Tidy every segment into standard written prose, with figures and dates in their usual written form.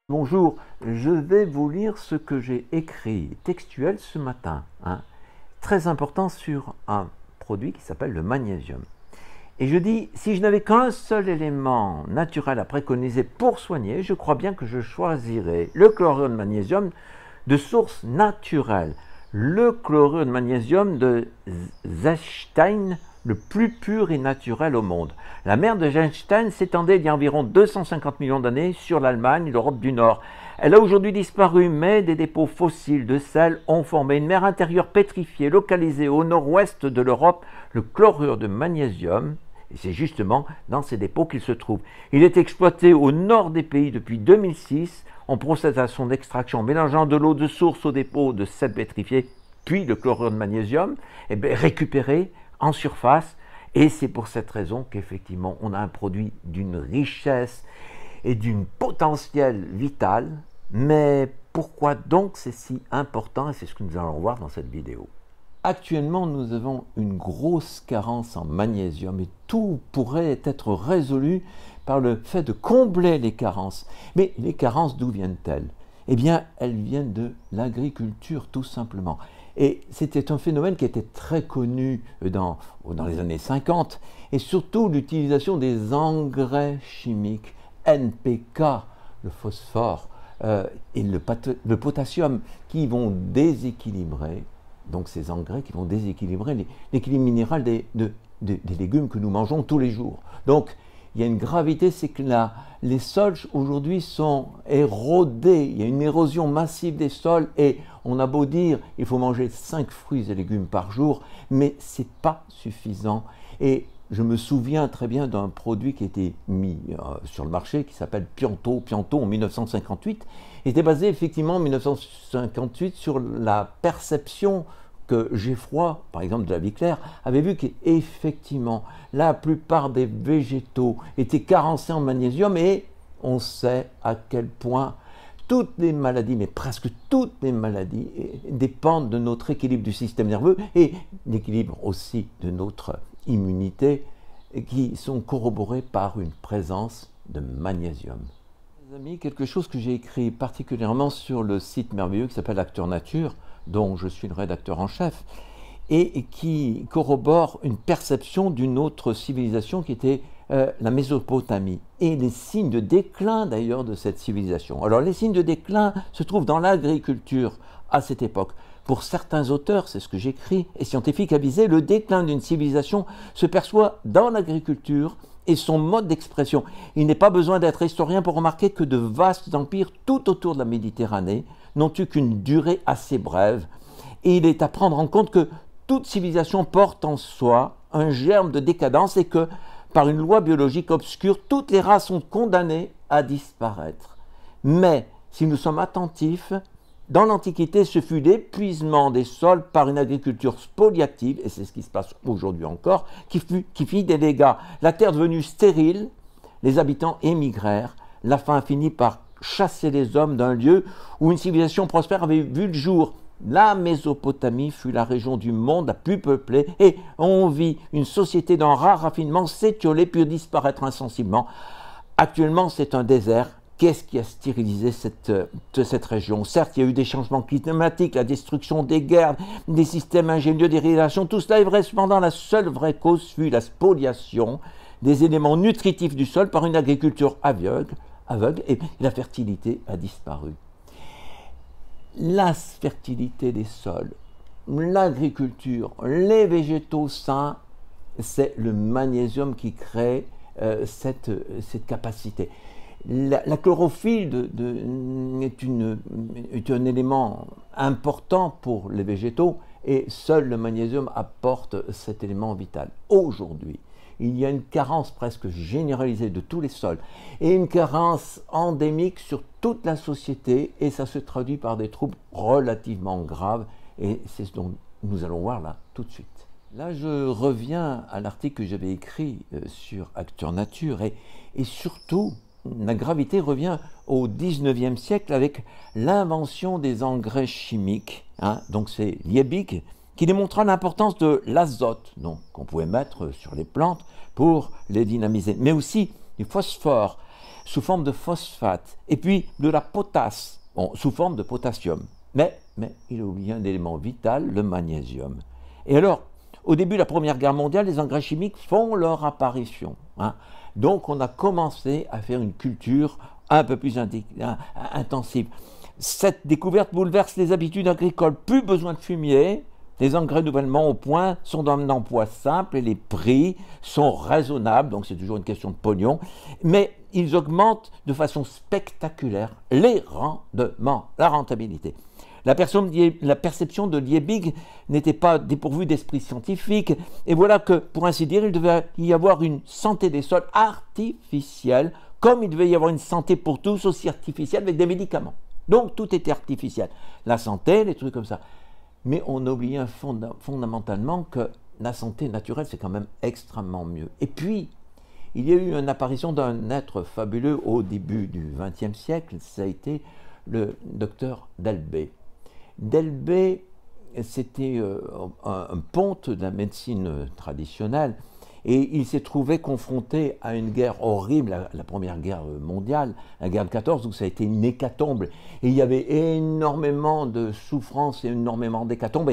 Bonjour, je vais vous lire ce que j'ai écrit textuel ce matin, très important sur un produit qui s'appelle le magnésium. Et je dis, si je n'avais qu'un seul élément naturel à préconiser pour soigner, je crois bien que je choisirais le chlorure de magnésium de source naturelle, le chlorure de magnésium de Zechstein, le plus pur et naturel au monde. La mer de Zechstein s'étendait il y a environ 250 millions d'années sur l'Allemagne et l'Europe du Nord. Elle a aujourd'hui disparu, mais des dépôts fossiles de sel ont formé une mer intérieure pétrifiée localisée au nord-ouest de l'Europe. Le chlorure de magnésium, et c'est justement dans ces dépôts qu'il se trouve. Il est exploité au nord des pays depuis 2006. On procède à son extraction en mélangeant de l'eau de source au dépôt de sel pétrifié, puis le chlorure de magnésium est récupéré en surface, et c'est pour cette raison qu'effectivement on a un produit d'une richesse et d'une potentiel vital. Mais pourquoi donc c'est si important? Et c'est ce que nous allons voir dans cette vidéo. Actuellement, nous avons une grosse carence en magnésium et tout pourrait être résolu par le fait de combler les carences. Mais les carences, d'où viennent-elles? Eh bien, elles viennent de l'agriculture, tout simplement. Et c'était un phénomène qui était très connu dans les années 50, et surtout l'utilisation des engrais chimiques, NPK, le phosphore et le potassium, qui vont déséquilibrer, donc ces engrais qui vont déséquilibrer l'équilibre minéral des légumes que nous mangeons tous les jours. Donc, il y a une gravité, c'est que les sols aujourd'hui sont érodés, il y a une érosion massive des sols, et on a beau dire il faut manger 5 fruits et légumes par jour, mais ce n'est pas suffisant. Et je me souviens très bien d'un produit qui a été mis sur le marché qui s'appelle Pianto. Pianto en 1958 était basé effectivement en 1958 sur la perception que Geoffroy, par exemple de la Vie claire, avait vu qu'effectivement la plupart des végétaux étaient carencés en magnésium, et on sait à quel point toutes les maladies, mais presque toutes les maladies, dépendent de notre équilibre du système nerveux et l'équilibre aussi de notre immunité, qui sont corroborés par une présence de magnésium. Les amis, quelque chose que j'ai écrit particulièrement sur le site merveilleux qui s'appelle Acteur Nature, dont je suis le rédacteur en chef, et qui corrobore une perception d'une autre civilisation qui était la Mésopotamie, et les signes de déclin d'ailleurs de cette civilisation. Alors les signes de déclin se trouvent dans l'agriculture à cette époque. Pour certains auteurs, c'est ce que j'écris, et scientifiques avisés, le déclin d'une civilisation se perçoit dans l'agriculture et son mode d'expression. Il n'est pas besoin d'être historien pour remarquer que de vastes empires tout autour de la Méditerranée n'ont eu qu'une durée assez brève, et il est à prendre en compte que toute civilisation porte en soi un germe de décadence, et que, par une loi biologique obscure, toutes les races sont condamnées à disparaître. Mais, si nous sommes attentifs, dans l'Antiquité, ce fut l'épuisement des sols par une agriculture spoliative, et c'est ce qui se passe aujourd'hui encore, qui fit des dégâts. La terre devenue stérile, les habitants émigrèrent, la faim finit par chasser les hommes d'un lieu où une civilisation prospère avait vu le jour. La Mésopotamie fut la région du monde la plus peuplée, et on vit une société d'un rare raffinement s'étioler puis disparaître insensiblement. Actuellement, c'est un désert. Qu'est-ce qui a stérilisé cette région? Certes, il y a eu des changements climatiques, la destruction des guerres, des systèmes ingénieux d'irrigation, tout cela est vrai. Cependant, la seule vraie cause fut la spoliation des éléments nutritifs du sol par une agriculture aveugle, et la fertilité a disparu. La fertilité des sols, l'agriculture, les végétaux sains, c'est le magnésium qui crée cette capacité. La chlorophylle est un élément important pour les végétaux, et seul le magnésium apporte cet élément vital. Aujourd'hui, il y a une carence presque généralisée de tous les sols, et une carence endémique sur toute la société, et ça se traduit par des troubles relativement graves, et c'est ce dont nous allons voir là tout de suite. Là, je reviens à l'article que j'avais écrit sur Acteur Nature et surtout, la gravité revient au 19e siècle avec l'invention des engrais chimiques. Hein. Donc c'est Liebig qui démontra l'importance de l'azote qu'on pouvait mettre sur les plantes pour les dynamiser, mais aussi du phosphore sous forme de phosphate et puis de la potasse sous forme de potassium. Mais il a oublié un élément vital, le magnésium. Et alors, au début de la Première Guerre mondiale, les engrais chimiques font leur apparition. Hein. Donc on a commencé à faire une culture un peu plus intensive. Cette découverte bouleverse les habitudes agricoles. Plus besoin de fumier, les engrais nouvellement au point sont d'un emploi simple et les prix sont raisonnables, donc c'est toujours une question de pognon, mais ils augmentent de façon spectaculaire les rendements, la rentabilité. La perception de Liebig n'était pas dépourvue d'esprit scientifique, et voilà que, pour ainsi dire, il devait y avoir une santé des sols artificielle, comme il devait y avoir une santé pour tous aussi artificielle avec des médicaments. Donc tout était artificiel. La santé, les trucs comme ça. Mais on oubliait fondamentalement que la santé naturelle, c'est quand même extrêmement mieux. Et puis, il y a eu une apparition d'un être fabuleux au début du XXe siècle, ça a été le docteur Delbé. Delbé, c'était un ponte de la médecine traditionnelle et il s'est trouvé confronté à une guerre horrible, la Première Guerre mondiale, la guerre de 14, où ça a été une hécatombe. Et il y avait énormément de souffrances et énormément d'hécatombes.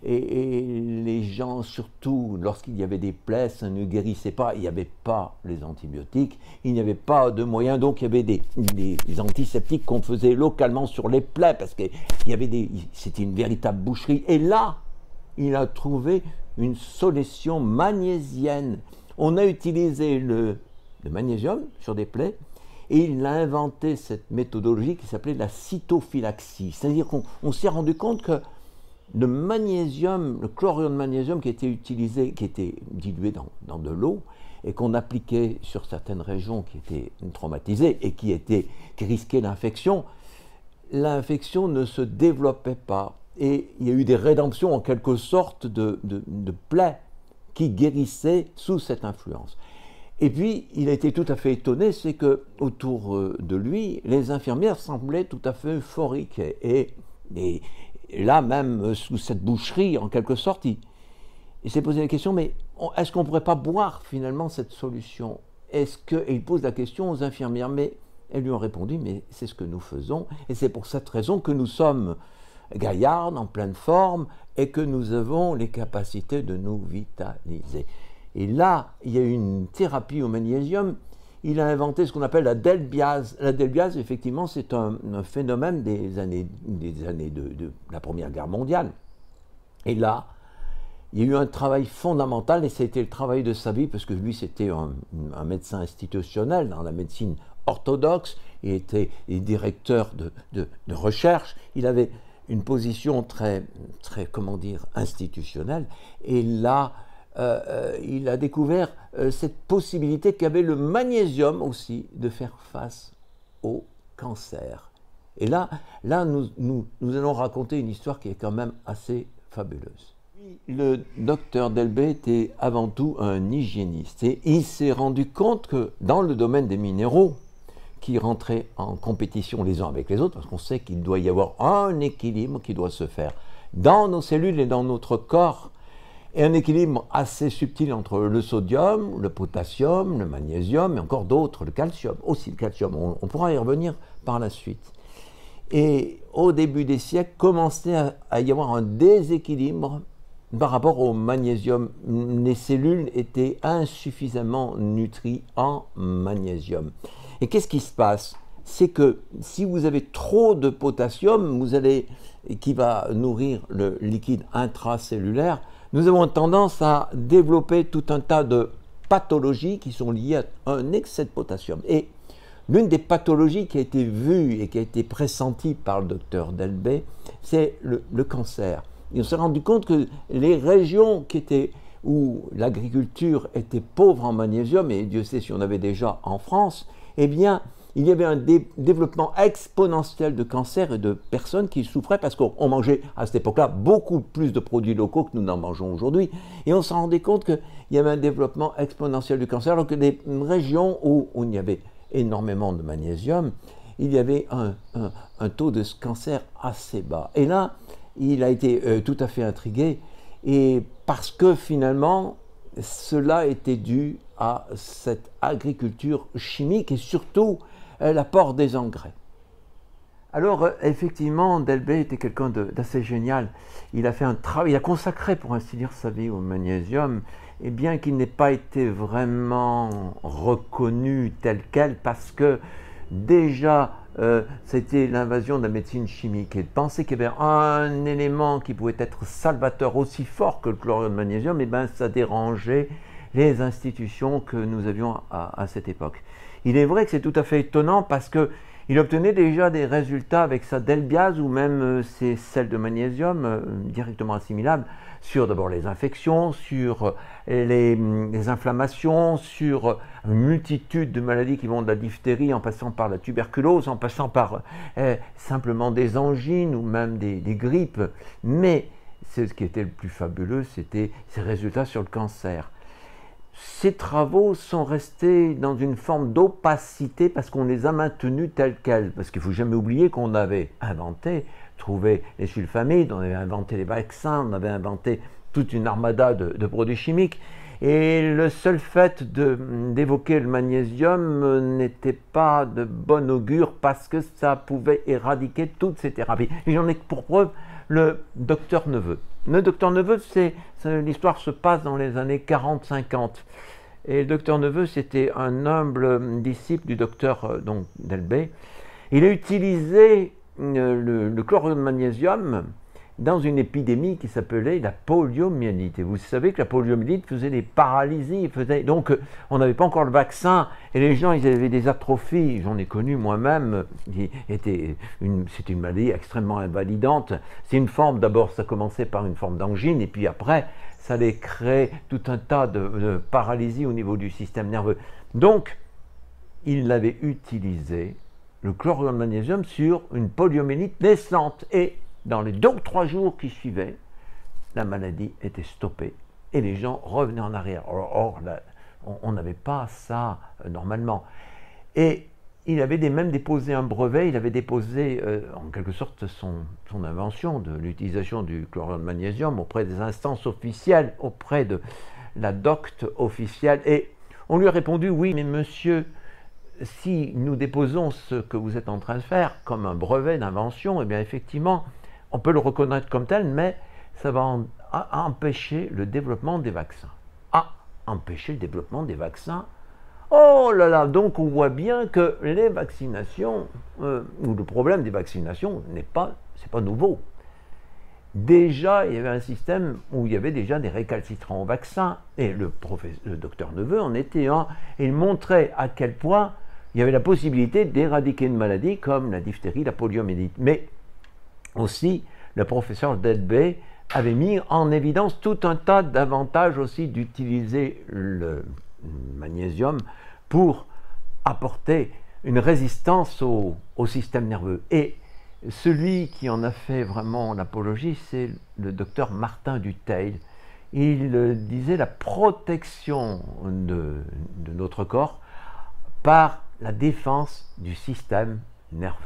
Et les gens, surtout lorsqu'il y avait des plaies, ça ne guérissait pas. Il n'y avait pas les antibiotiques, il n'y avait pas de moyens. Donc il y avait des antiseptiques qu'on faisait localement sur les plaies, parce que c'était une véritable boucherie. Et là, il a trouvé une solution magnésienne. On a utilisé le magnésium sur des plaies, et il a inventé cette méthodologie qui s'appelait la cytophylaxie. C'est-à-dire qu'on s'est rendu compte que le magnésium, le chlorure de magnésium qui était utilisé, qui était dilué dans de l'eau et qu'on appliquait sur certaines régions qui étaient traumatisées et qui risquaient l'infection ne se développait pas. Et il y a eu des rédemptions en quelque sorte de plaies qui guérissaient sous cette influence. Et puis, il a été tout à fait étonné, c'est que autour de lui, les infirmières semblaient tout à fait euphoriques et là, même sous cette boucherie, en quelque sorte, il s'est posé la question, mais est-ce qu'on ne pourrait pas boire finalement cette solution? Et il pose la question aux infirmières, mais elles lui ont répondu, mais c'est ce que nous faisons, et c'est pour cette raison que nous sommes gaillardes, en pleine forme, et que nous avons les capacités de nous vitaliser. Et là, il y a eu une thérapie au magnésium. Il a inventé ce qu'on appelle la delbiase. La delbiase, effectivement, c'est un phénomène des années de la Première Guerre mondiale. Et là, il y a eu un travail fondamental, et c'était le travail de sa vie, parce que lui, c'était un médecin institutionnel dans la médecine orthodoxe. Il était directeur de recherche. Il avait une position très, comment dire, institutionnelle. Et là, il a découvert cette possibilité qu'avait le magnésium aussi de faire face au cancer. Et là nous allons raconter une histoire qui est quand même assez fabuleuse. Le docteur Delbé était avant tout un hygiéniste et il s'est rendu compte que dans le domaine des minéraux, qui rentraient en compétition les uns avec les autres, parce qu'on sait qu'il doit y avoir un équilibre qui doit se faire dans nos cellules et dans notre corps, et un équilibre assez subtil entre le sodium, le potassium, le magnésium et encore d'autres, le calcium, aussi le calcium, on pourra y revenir par la suite. Et au début des siècles, commençait à y avoir un déséquilibre par rapport au magnésium. Les cellules étaient insuffisamment nutries en magnésium. Et qu'est-ce qui se passe? C'est que si vous avez trop de potassium, qui va nourrir le liquide intracellulaire, nous avons tendance à développer tout un tas de pathologies qui sont liées à un excès de potassium. Et l'une des pathologies qui a été vue et qui a été pressentie par le docteur Delbé, c'est le cancer. Et on s'est rendu compte que les régions où l'agriculture était pauvre en magnésium, et Dieu sait si on avait déjà en France, eh bien, il y avait un développement exponentiel de cancers et de personnes qui souffraient parce qu'on mangeait à cette époque-là beaucoup plus de produits locaux que nous n'en mangeons aujourd'hui. Et on s'en rendait compte qu'il y avait un développement exponentiel du cancer, alors que des régions où il y avait énormément de magnésium, il y avait un taux de cancer assez bas. Et là, il a été tout à fait intrigué, et parce que finalement, cela était dû à cette agriculture chimique et surtout l'apport des engrais. Alors effectivement, Delbé était quelqu'un d'assez génial. Il a fait un travail, il a consacré pour ainsi dire sa vie au magnésium, et bien qu'il n'ait pas été vraiment reconnu tel quel, parce que déjà c'était l'invasion de la médecine chimique, et de penser qu'il y avait un élément qui pouvait être salvateur aussi fort que le chlorure de magnésium, et bien ça dérangeait les institutions que nous avions à cette époque. Il est vrai que c'est tout à fait étonnant parce qu'il obtenait déjà des résultats avec sa delbiase ou même ses sels de magnésium directement assimilables sur d'abord les infections, sur les inflammations, sur une multitude de maladies qui vont de la diphtérie en passant par la tuberculose, en passant par simplement des angines ou même des grippes. Mais ce qui était le plus fabuleux, c'était ses résultats sur le cancer. Ces travaux sont restés dans une forme d'opacité parce qu'on les a maintenus tels quels. Parce qu'il ne faut jamais oublier qu'on avait inventé, trouvé les sulfamides, on avait inventé les vaccins, on avait inventé toute une armada de produits chimiques. Et le seul fait d'évoquer le magnésium n'était pas de bon augure parce que ça pouvait éradiquer toutes ces thérapies. Et j'en ai pour preuve le docteur Neveu. Le docteur Neveu, l'histoire se passe dans les années 40-50. Et le docteur Neveu, c'était un humble disciple du docteur Delbé. Il a utilisé le chlorure de magnésium dans une épidémie qui s'appelait la poliomyélite. Et vous savez que la poliomyélite faisait des paralysies. Donc, on n'avait pas encore le vaccin. Et les gens, ils avaient des atrophies. J'en ai connu moi-même. C'était une maladie extrêmement invalidante. C'est une forme, d'abord, ça commençait par une forme d'angine. Et puis après, ça allait créer tout un tas de paralysies au niveau du système nerveux. Donc, il avait utilisé le chlorure de magnésium sur une poliomyélite naissante. Et dans les 2 ou 3 jours qui suivaient, la maladie était stoppée et les gens revenaient en arrière. Or on n'avait pas ça normalement. Et il avait même déposé un brevet, il avait déposé en quelque sorte son invention de l'utilisation du chlorure de magnésium auprès des instances officielles, auprès de la docte officielle. Et on lui a répondu, oui, mais monsieur, si nous déposons ce que vous êtes en train de faire comme un brevet d'invention, eh bien effectivement, on peut le reconnaître comme tel, mais ça va empêcher le développement des vaccins. Empêcher le développement des vaccins. Oh là là, donc on voit bien que les vaccinations, ou le problème des vaccinations, c'est pas nouveau. Déjà, il y avait un système où il y avait déjà des récalcitrants au vaccin, et le docteur Neveu en était un, et il montrait à quel point il y avait la possibilité d'éradiquer une maladie comme la diphtérie, la poliomyélite. Mais aussi, le professeur Delbé avait mis en évidence tout un tas d'avantages aussi d'utiliser le magnésium pour apporter une résistance au système nerveux. Et celui qui en a fait vraiment l'apologie, c'est le docteur Martin Dutheil. Il disait la protection de notre corps par la défense du système nerveux.